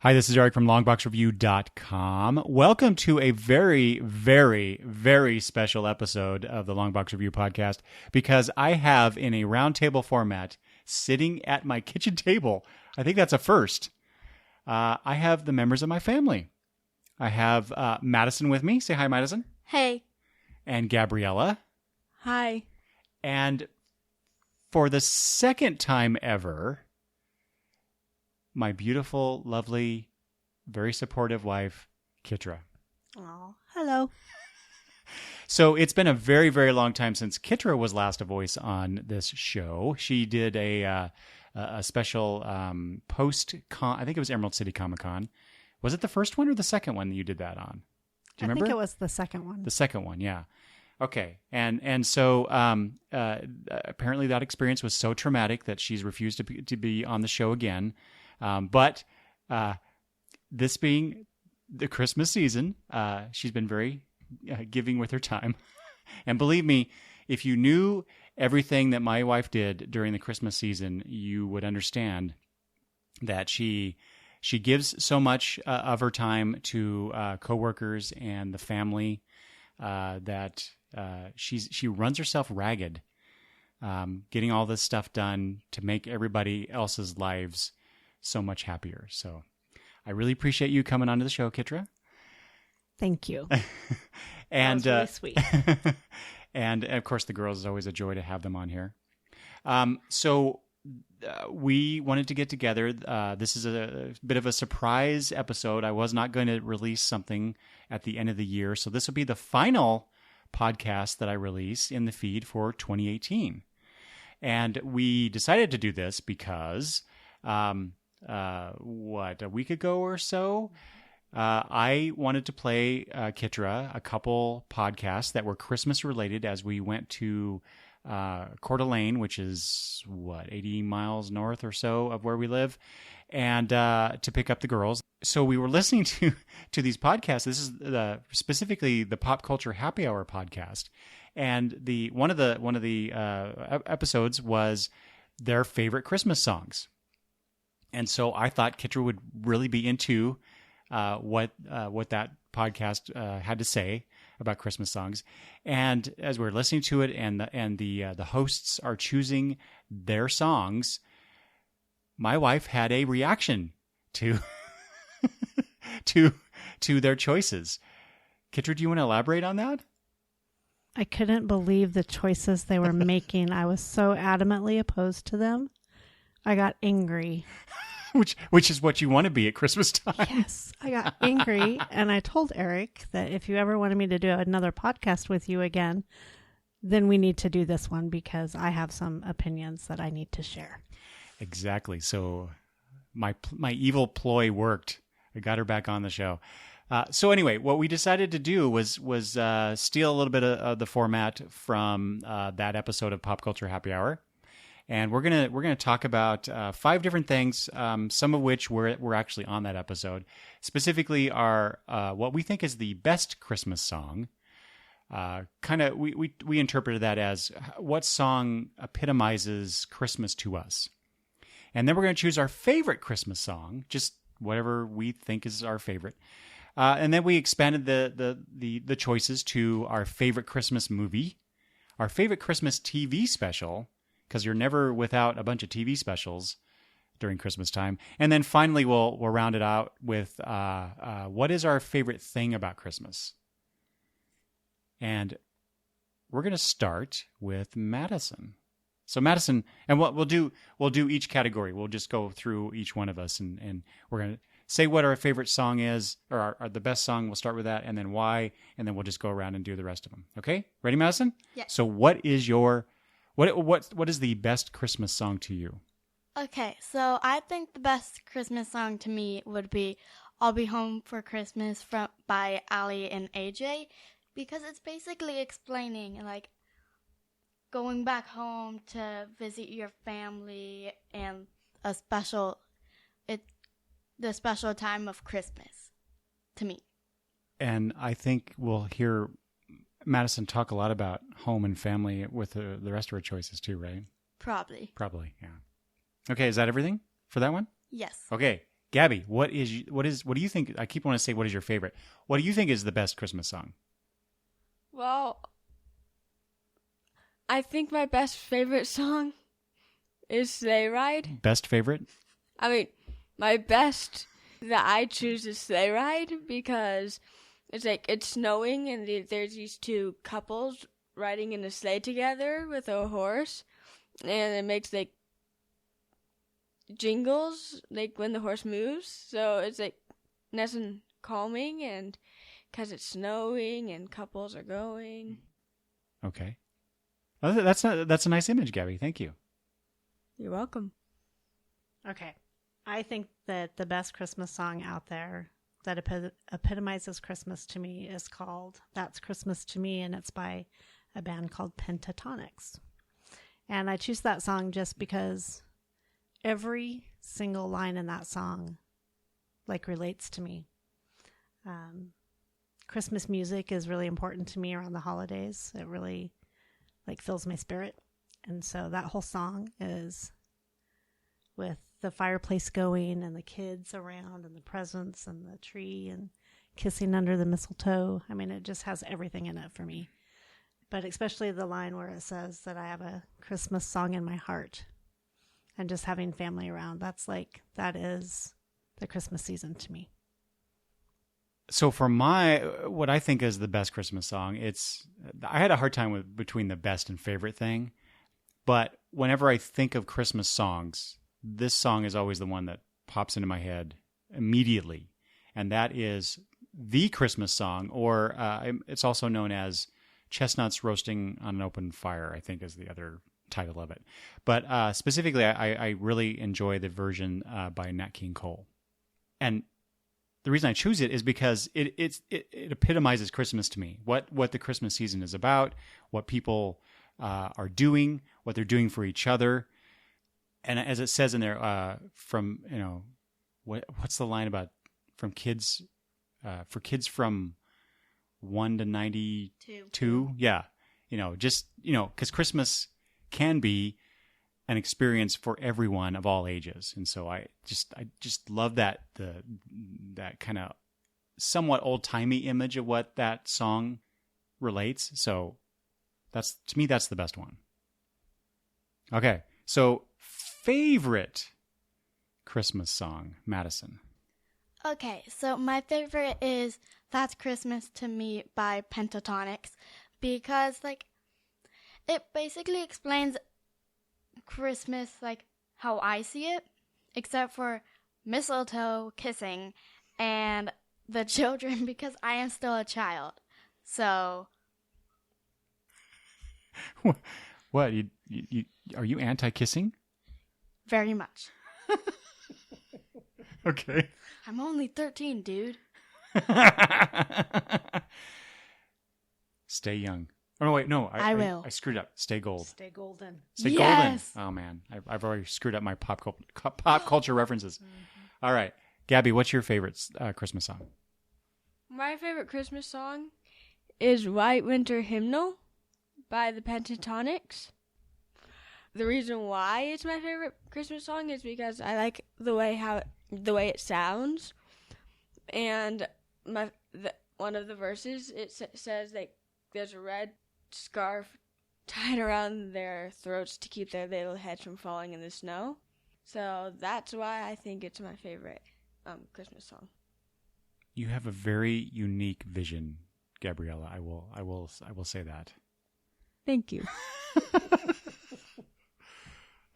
Hi, this is Eric from longboxreview.com. Welcome to a very, very, very special episode of the Longbox Review podcast because I have, in a roundtable format, sitting at my kitchen table, I think that's a first, I have the members of my family. I have Madison with me. Say hi, Madison. Hey. And Gabriella. Hi. And for the second time ever, my beautiful, lovely, very supportive wife, Kitra. Oh, hello. So it's been a very, very long time since Kitra was last a voice on this show. She did a special post-con, I think it was Emerald City Comic Con. Was it the first one or the second one that you did that on? Do you remember? I think it was the second one. The second one, yeah. Okay. And so apparently that experience was so traumatic that she's refused to be on the show again. But this being the Christmas season, she's been very giving with her time. And believe me, if you knew everything that my wife did during the Christmas season, you would understand that she gives so much of her time to coworkers and the family that she runs herself ragged, getting all this stuff done to make everybody else's lives so much happier. So I really appreciate you coming onto the show, Kitra. Thank you. And that was really sweet. and of course, the girls, is always a joy to have them on here. So we wanted to get together. This is a bit of a surprise episode. I was not going to release something at the end of the year. So this will be the final podcast that I release in the feed for 2018. And we decided to do this because a week ago or so, I wanted to play Kitra a couple podcasts that were Christmas related as we went to Coeur d'Alene, which is 80 miles north or so of where we live, and to pick up the girls. So we were listening to these podcasts. This is specifically the Pop Culture Happy Hour podcast, and one of the episodes was their favorite Christmas songs. And so I thought Kitra would really be into what that podcast had to say about Christmas songs. And as we're listening to it, and the hosts are choosing their songs, my wife had a reaction to to their choices. Kitra, do you want to elaborate on that? I couldn't believe the choices they were making. I was so adamantly opposed to them. I got angry. Which is what you want to be at Christmas time. Yes, I got angry, and I told Eric that if you ever wanted me to do another podcast with you again, then we need to do this one because I have some opinions that I need to share. Exactly. So my evil ploy worked. I got her back on the show. So anyway, what we decided to do was steal a little bit of the format from that episode of Pop Culture Happy Hour. And we're gonna talk about 5 different things, some of which were actually on that episode. Specifically, are what we think is the best Christmas song. We interpreted that as what song epitomizes Christmas to us. And then we're going to choose our favorite Christmas song, just whatever we think is our favorite. And then we expanded the choices to our favorite Christmas movie, our favorite Christmas TV special, because you're never without a bunch of TV specials during Christmas time. And then finally, we'll round it out with what is our favorite thing about Christmas? And we're going to start with Madison. So Madison, and what we'll do each category. We'll just go through each one of us, and we're going to say what our favorite song is, or the best song. We'll start with that, and then why, and then we'll just go around and do the rest of them. Okay? Ready, Madison? Yes. So what is your... What is the best Christmas song to you? Okay, so I think the best Christmas song to me would be I'll Be Home for Christmas by Ali and AJ, because it's basically explaining, like, going back home to visit your family and the special time of Christmas to me. And I think we'll hear Madison talk a lot about home and family with the rest of her choices too, right? Probably, yeah. Okay, is that everything for that one? Yes. Okay, Gabby, what do you think? I keep wanting to say, what is your favorite? What do you think is the best Christmas song? Well, I think my best favorite song is Sleigh Ride. Best favorite? I mean, my best that I choose is Sleigh Ride because it's like it's snowing and there's these two couples riding in a sleigh together with a horse, and it makes like jingles like when the horse moves. So it's like nice and calming, and because it's snowing and couples are going. Okay. Well, that's a nice image, Gabby. Thank you. You're welcome. Okay. I think that the best Christmas song out there that epitomizes Christmas to me is called That's Christmas to Me, and it's by a band called Pentatonix. And I choose that song just because every single line in that song like relates to me. Christmas music is really important to me around the holidays. It really like fills my spirit. And so that whole song is with the fireplace going and the kids around and the presents and the tree and kissing under the mistletoe. I mean, it just has everything in it for me. But especially the line where it says that I have a Christmas song in my heart and just having family around. That is the Christmas season to me. So for what I think is the best Christmas song, I had a hard time between the best and favorite thing. But whenever I think of Christmas songs, this song is always the one that pops into my head immediately. And that is the Christmas song, or it's also known as Chestnuts Roasting on an Open Fire, I think is the other title of it. But specifically, I really enjoy the version by Nat King Cole. And the reason I choose it is because it epitomizes Christmas to me. What the Christmas season is about, what people are doing, what they're doing for each other. And as it says in there, from, what's the line about from kids, for kids from 1 to 92? Yeah. Because Christmas can be an experience for everyone of all ages. And so I just love that kind of somewhat old-timey image of what that song relates. So to me, that's the best one. Okay. So favorite Christmas song, Madison. Okay, so my favorite is That's Christmas to Me by Pentatonix because, it basically explains Christmas, how I see it, except for mistletoe, kissing, and the children because I am still a child. So... What? You are you anti-kissing? Very much. Okay. I'm only 13, dude. Stay young. Oh, no, wait, no. I will. I screwed up. Stay gold. Stay golden. Stay Yes. golden. Oh, man. I've already screwed up my pop culture references. Mm-hmm. All right. Gabby, what's your favorite Christmas song? My favorite Christmas song is White Winter Hymnal by the Pentatonix. The reason why it's my favorite Christmas song is because I like the way it sounds, and one of the verses it says there's a red scarf tied around their throats to keep their little heads from falling in the snow. So that's why I think it's my favorite Christmas song. You have a very unique vision, Gabriella. I will say that. Thank you.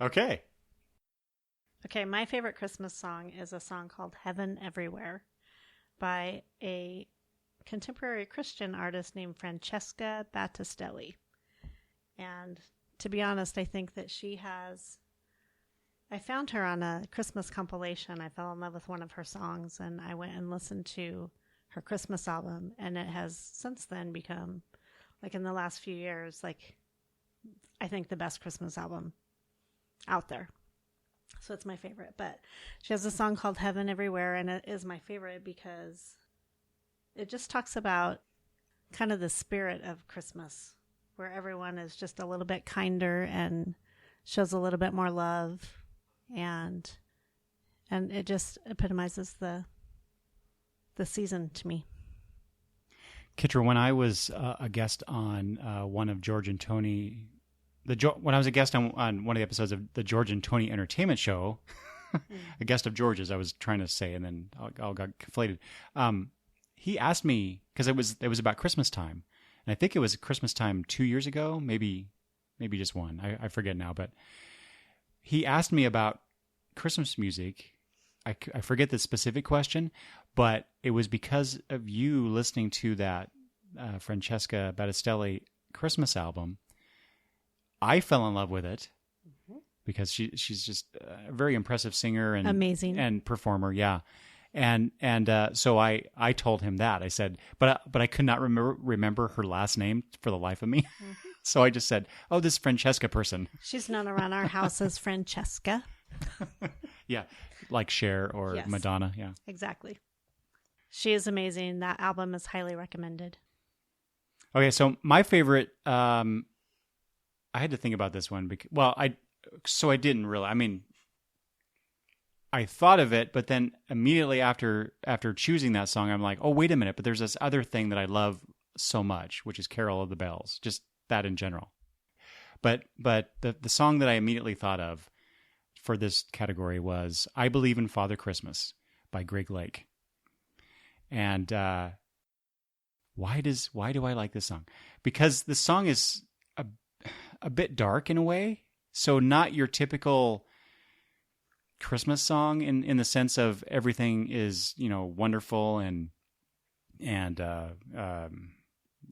Okay. Okay, my favorite Christmas song is a song called Heaven Everywhere by a contemporary Christian artist named Francesca Battistelli. And to be honest, I think that I found her on a Christmas compilation. I fell in love with one of her songs, and I went and listened to her Christmas album, and it has since then become, in the last few years, I think the best Christmas album out there. So it's my favorite. But she has a song called Heaven Everywhere, and it is my favorite because it just talks about kind of the spirit of Christmas, where everyone is just a little bit kinder and shows a little bit more love and and it just epitomizes the season to me. Kitra, when I was a guest on one of George and Tony, when I was a guest on one of the episodes of the George and Tony Entertainment Show, a guest of George's, I was trying to say, and then all got conflated. He asked me, because it was about Christmas time, and I think it was Christmas time 2 years ago, maybe just one. I forget now, but he asked me about Christmas music. I forget the specific question, but it was because of you listening to that Francesca Battistelli Christmas album. I fell in love with it because she's just a very impressive singer and amazing and performer. Yeah. And so I told him that. I said, but I could not remember her last name for the life of me. So I just said, oh, this Francesca person. She's known around our house as Francesca. Yeah, like Cher or Yes. Madonna. Yeah, Exactly. She is amazing. That album is highly recommended. Okay, so my favorite. I had to think about this one because, I didn't really. I mean, I thought of it, but then immediately after choosing that song, I'm like, oh, wait a minute. But there's this other thing that I love so much, which is Carol of the Bells. Just that in general. But the song that I immediately thought of for this category was "I Believe in Father Christmas" by Greg Lake. And why do I like this song? Because the song is a bit dark in a way. So not your typical Christmas song in the sense of everything is, wonderful and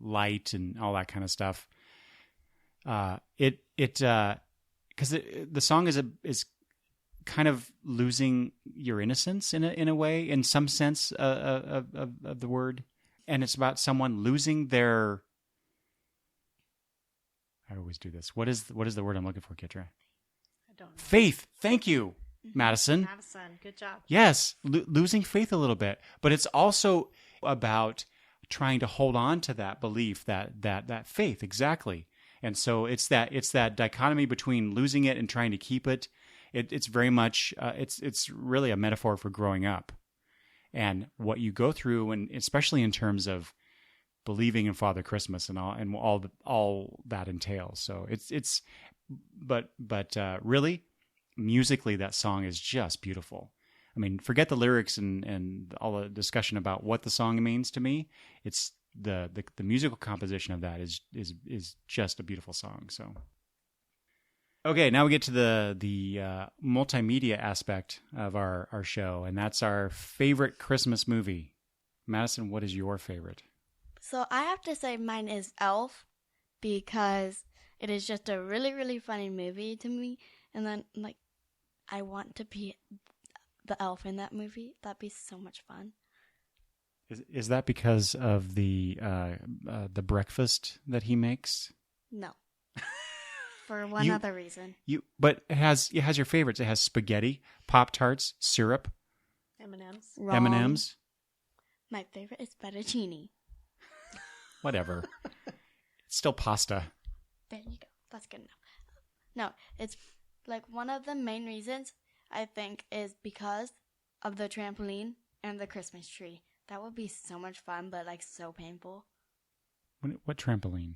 light and all that kind of stuff. Because the song is kind of losing your innocence in a way, in some sense of the word, and it's about someone losing their. I always do this. What is the word I'm looking for, Kitra? I don't know. Faith. Thank you, Madison. Madison, good job. Yes, losing faith a little bit, but it's also about trying to hold on to that belief, that faith, exactly. And so it's that dichotomy between losing it and trying to keep it. It's very much it's really a metaphor for growing up and what you go through, and especially in terms of believing in Father Christmas and all that entails. So but really, musically, that song is just beautiful. I mean, forget the lyrics and all the discussion about what the song means to me. It's the musical composition of that is just a beautiful song. So, okay, now we get to the multimedia aspect of our show, and that's our favorite Christmas movie. Madison, what is your favorite? So I have to say mine is Elf because it is just a really, really funny movie to me. And then, I want to be the elf in that movie. That'd be so much fun. Is that because of the breakfast that he makes? No. For one other reason. But it has your favorites. It has spaghetti, Pop-Tarts, syrup, M&M's. Wrong. M&M's. My favorite is fettuccine. Whatever. It's still pasta. There you go. That's good enough. No, it's one of the main reasons I think is because of the trampoline and the Christmas tree. That would be so much fun, but so painful. What trampoline?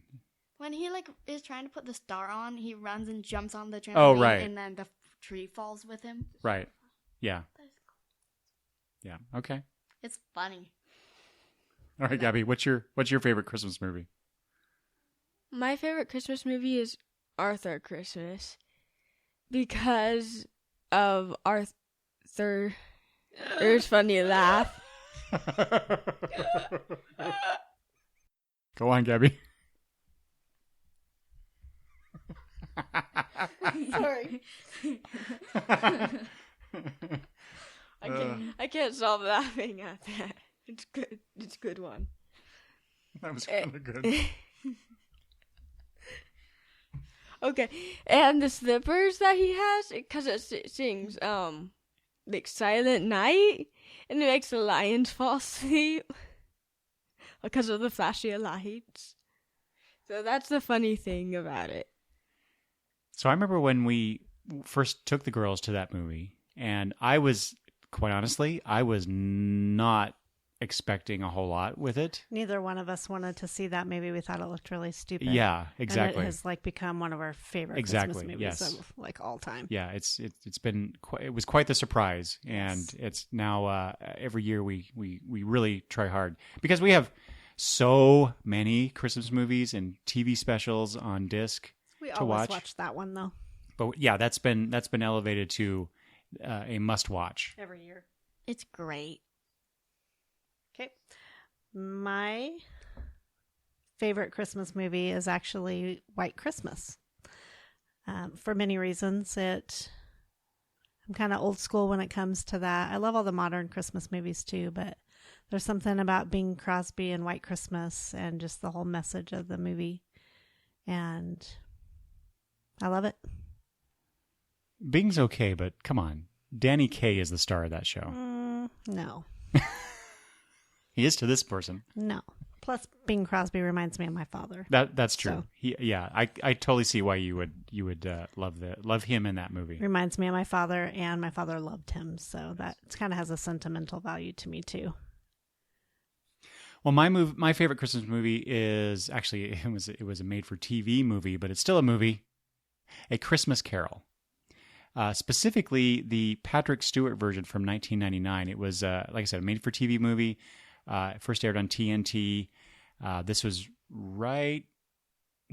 When he is trying to put the star on, he runs and jumps on the trampoline. Oh, right. And then the tree falls with him. Right. Yeah. That is cool. Yeah. Okay. It's funny. All right, Gabby. What's your favorite Christmas movie? My favorite Christmas movie is Arthur Christmas because of Arthur's funny laugh. Go on, Gabby. Sorry. I can't stop laughing at that. It's good. It's a good one. That was kind of good. Okay, and the slippers that he has, because it sings Silent Night, and it makes the lions fall asleep because of the flashy lights. So that's the funny thing about it. So I remember when we first took the girls to that movie, and I was quite honestly, I was not expecting a whole lot with it. Neither one of us wanted to see that. Maybe we thought it looked really stupid. Yeah, exactly. And it has like become one of our favorite Exactly, Christmas movies yes. of like all time. Yeah, it's been it was quite the surprise, and Yes. it's now every year we really try hard because we have so many Christmas movies and TV specials on disc We to always watch. watch that one though. But yeah, that's been elevated to a must watch. Every year. It's great. Okay. My favorite Christmas movie is actually White Christmas. For many reasons, I'm kind of old school when it comes to that. I love all the modern Christmas movies too, but there's something about Bing Crosby and White Christmas and just the whole message of the movie. And I love it. Bing's okay, but come on, Danny Kaye is the star of that show. No. He is to this person. No. Plus, Bing Crosby reminds me of my father. That's true. So- I totally see why you would love him in that movie. Reminds me of my father, and my father loved him. So that kind of has a sentimental value to me too. Well, my favorite Christmas movie is actually it was a made for TV movie, but it's still a movie, A Christmas Carol. Specifically, the Patrick Stewart version from 1999. It was, like I said, a made for TV movie. It first aired on TNT. This was right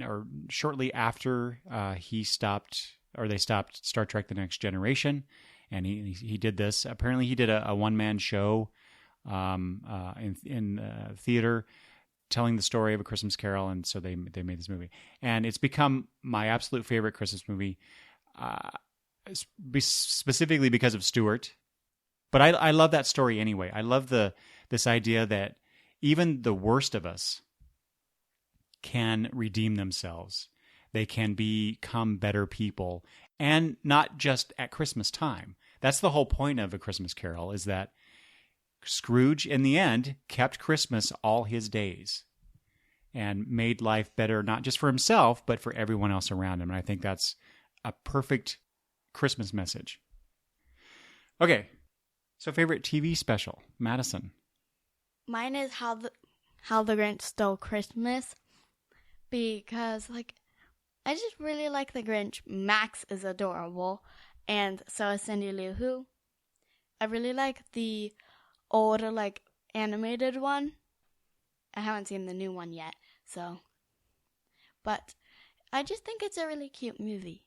or shortly after they stopped Star Trek: The Next Generation, and he did this. Apparently, he did a one-man show in theater, telling the story of A Christmas Carol, and so they made this movie, and it's become my absolute favorite Christmas movie, specifically because of Stewart. But I love that story anyway. I love this idea that even the worst of us can redeem themselves. They can become better people, and not just at Christmas time. That's the whole point of A Christmas Carol, is that Scrooge, in the end, kept Christmas all his days and made life better, not just for himself, but for everyone else around him. And I think that's a perfect Christmas message. Okay, so favorite TV special, Madison. Mine is How the Grinch Stole Christmas, because I just really like the Grinch. Max is adorable, and so is Cindy Lou Who. I really like the older animated one. I haven't seen the new one yet, but I just think it's a really cute movie.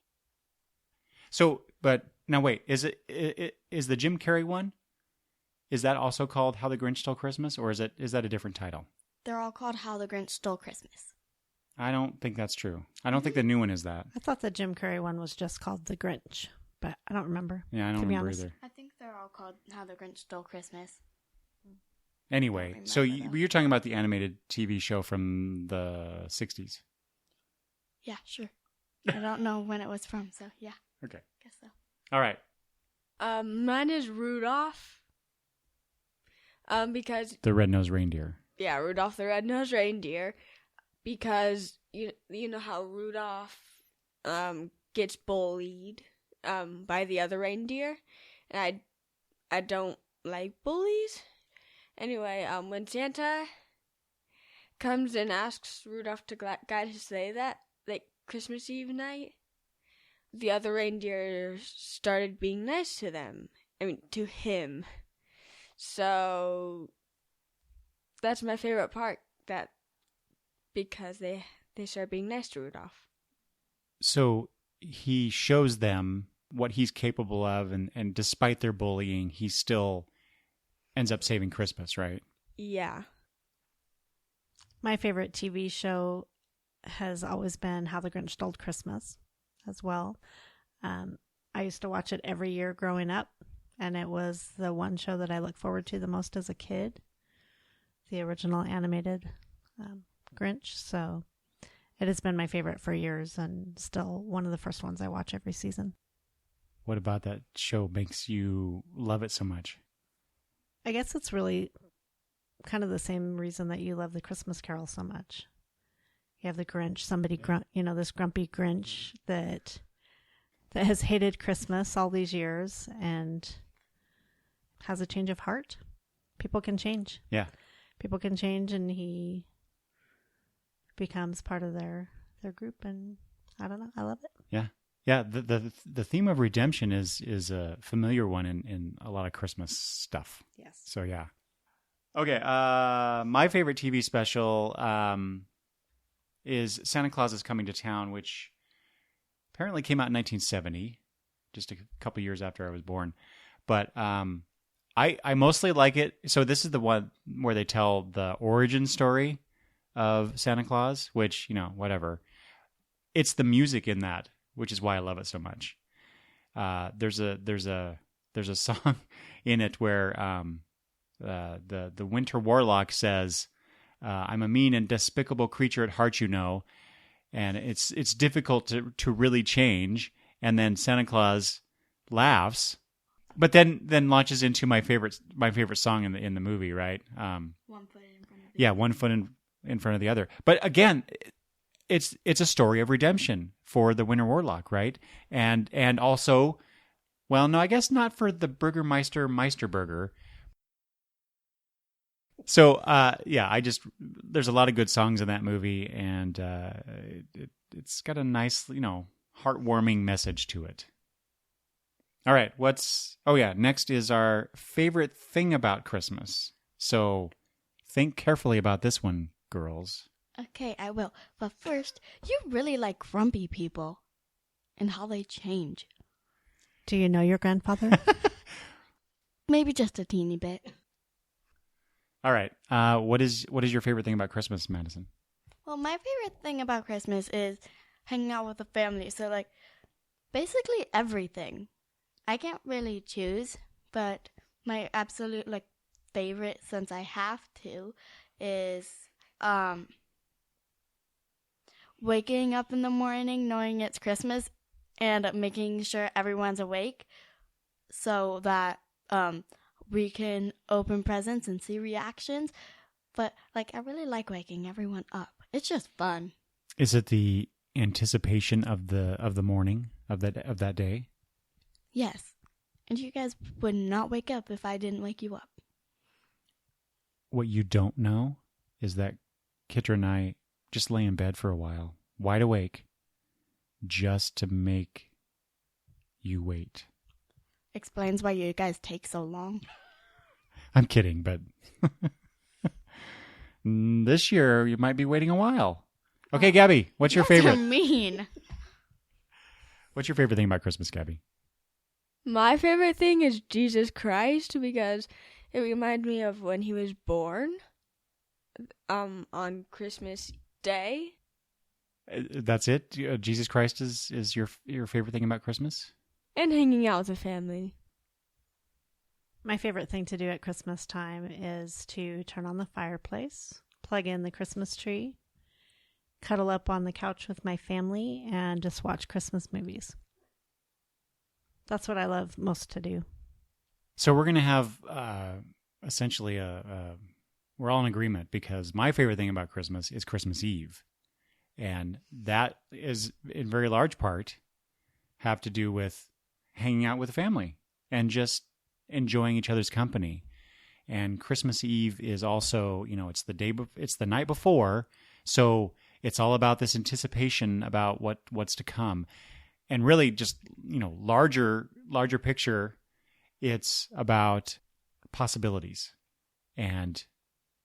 So, but now wait, is the Jim Carrey one? Is that also called How the Grinch Stole Christmas, or is that a different title? They're all called How the Grinch Stole Christmas. I don't think that's true. I don't think the new one is that. I thought the Jim Carrey one was just called The Grinch, but I don't remember. Yeah, I don't to be remember honest. either. I think they're all called How the Grinch Stole Christmas. Anyway, remember so though. you're talking about the animated TV show from the 60s. Yeah, sure. I don't know when it was from, so yeah, Okay. guess so. All right. Mine is Rudolph. Because The Red-Nosed Reindeer. yeah, Rudolph the Red-Nosed Reindeer. Because you know how Rudolph gets bullied by the other reindeer, and I don't like bullies. Anyway, when Santa comes and asks Rudolph to guide his sleigh that Christmas Eve night, the other reindeer started being nice to them. I mean, to him. So that's my favorite part. Because they start being nice to Rudolph. So he shows them what he's capable of, and despite their bullying, he still ends up saving Christmas, right? Yeah. My favorite TV show has always been How the Grinch Stole Christmas as well. I used to watch it every year growing up, and it was the one show that I look forward to the most as a kid, the original animated Grinch. So it has been my favorite for years, and still one of the first ones I watch every season. What about that show makes you love it so much? I guess it's really kind of the same reason that you love the Christmas Carol so much. You have the Grinch, this grumpy Grinch that has hated Christmas all these years, and has a change of heart. People can change. Yeah. People can change, and he becomes part of their group, and I don't know. I love it. Yeah. Yeah. The theme of redemption is a familiar one in a lot of Christmas stuff. Yes. So yeah. Okay. My favorite TV special is Santa Claus is Coming to Town, which apparently came out in 1970, just a couple years after I was born. But I mostly like it. So this is the one where they tell the origin story of Santa Claus, which, whatever. It's the music in that, which is why I love it so much. There's a song in it where the Winter Warlock says, "I'm a mean and despicable creature at heart, and it's difficult to really change." And then Santa Claus laughs, but then launches into my favorite song in the movie, right? One foot in front of the Yeah, one foot in front of the other. But again, it's a story of redemption for the Winter Warlock, right? And also, well, no, I guess not for the Burgermeister Meisterburger. So, there's a lot of good songs in that movie, and it's got a nice, heartwarming message to it. All right, next is our favorite thing about Christmas. So think carefully about this one, girls. Okay, I will. But first, you really like grumpy people and how they change. Do you know your grandfather? Maybe just a teeny bit. All right. What is your favorite thing about Christmas, Madison? Well, my favorite thing about Christmas is hanging out with the family. So, basically everything. I can't really choose, but my absolute, favorite, since I have to, is, waking up in the morning knowing it's Christmas and making sure everyone's awake so that, we can open presents and see reactions. But I really like waking everyone up. It's just fun. Is it the anticipation of the morning of that day? Yes. And you guys would not wake up if I didn't wake you up. What you don't know is that Kitra and I just lay in bed for a while, wide awake, just to make you wait. Explains why you guys take so long. I'm kidding, but this year you might be waiting a while. Okay, Gabby, what's your favorite? What do you mean? What's your favorite thing about Christmas, Gabby? My favorite thing is Jesus Christ, because it reminds me of when he was born on Christmas Day. That's it? Jesus Christ is your favorite thing about Christmas? And hanging out with the family. My favorite thing to do at Christmas time is to turn on the fireplace, plug in the Christmas tree, cuddle up on the couch with my family, and just watch Christmas movies. That's what I love most to do. So we're going to have essentially we're all in agreement, because my favorite thing about Christmas is Christmas Eve. And that is, in very large part, have to do with hanging out with the family and just enjoying each other's company. And Christmas Eve is also, it's the night before, so it's all about this anticipation about what's to come. And really just, larger picture, it's about possibilities and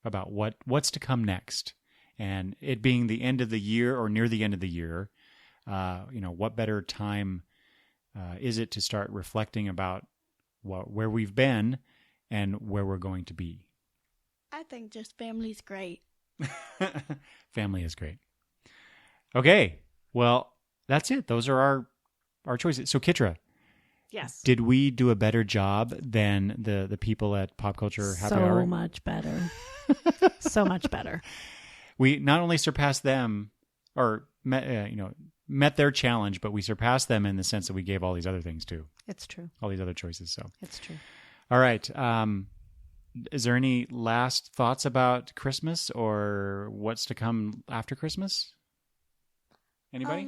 about what's to come next. And it being the end of the year or near the end of the year, what better time is it to start reflecting about where we've been and where we're going to be? I think just family's great. Family is great. Okay, well, that's it. Those are our choices. So, Kitra, Yes. did we do a better job than the people at Pop Culture Happy Hour? So much better. So much better. We not only surpassed them, or met their challenge, but we surpassed them in the sense that we gave all these other things too, It's true. all these other choices. So, It's true. all right. Is there any last thoughts about Christmas or what's to come after Christmas? Anybody?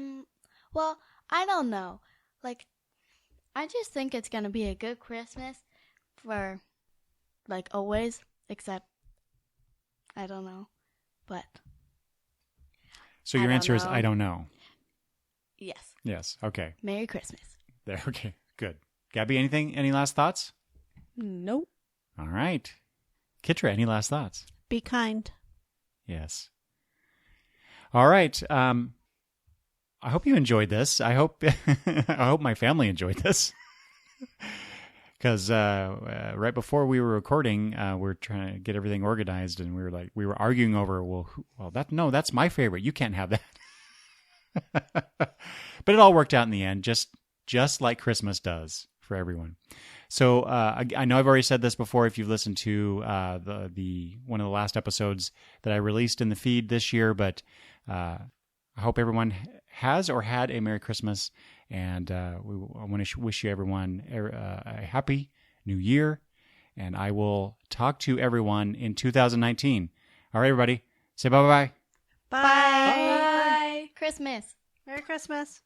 Well, I don't know. I just think it's going to be a good Christmas for like always, except I don't know. But So your I don't answer is know. I don't know. yes, Yes. Okay. Merry Christmas. There. Okay. Good. Gabby, anything? Any last thoughts? Nope. All right. Kitra, any last thoughts? Be kind. Yes. All right. I hope you enjoyed this. I hope I hope my family enjoyed this. Because right before we were recording, we were trying to get everything organized, and we were arguing over, that's my favorite. You can't have that. But it all worked out in the end, just like Christmas does for everyone. So I know I've already said this before. If you've listened to the one of the last episodes that I released in the feed this year, but I hope everyone has or had a Merry Christmas, and I want to wish you everyone a happy New Year, and I will talk to everyone in 2019. All right, everybody, say bye-bye. Bye. Bye. Christmas. Merry Christmas.